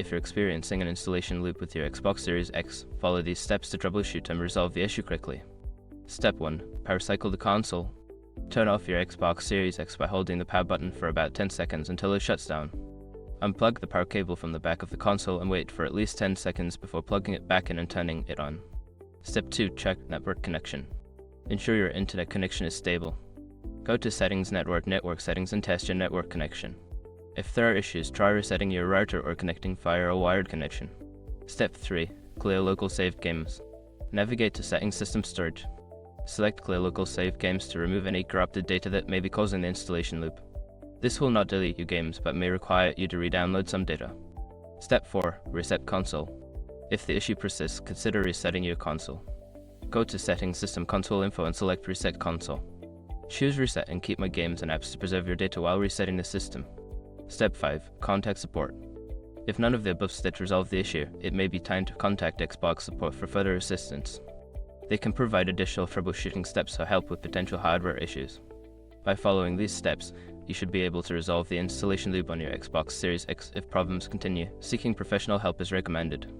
If you're experiencing an installation loop with your Xbox Series X, follow these steps to troubleshoot and resolve the issue quickly. Step 1. Power cycle the console. Turn off your Xbox Series X by holding the power button for about 10 seconds until it shuts down. Unplug the power cable from the back of the console and wait for at least 10 seconds before plugging it back in and turning it on. Step 2. Check network connection. Ensure your internet connection is stable. Go to Settings, Network Settings, and test your network connection. If there are issues, try resetting your router or connecting via a wired connection. Step 3. Clear local saved games. Navigate to Settings, System Storage. Select Clear local saved games to remove any corrupted data that may be causing the installation loop. This will not delete your games, but may require you to re-download some data. Step 4. Reset console. If the issue persists, consider resetting your console. Go to Settings, System Console Info, and select Reset Console. Choose Reset and keep my games and apps to preserve your data while resetting the system. Step 5. Contact support. If none of the above steps resolve the issue, it may be time to contact Xbox support for further assistance. They can provide additional troubleshooting steps or help with potential hardware issues. By following these steps, you should be able to resolve the installation loop on your Xbox Series X. If problems continue, seeking professional help is recommended.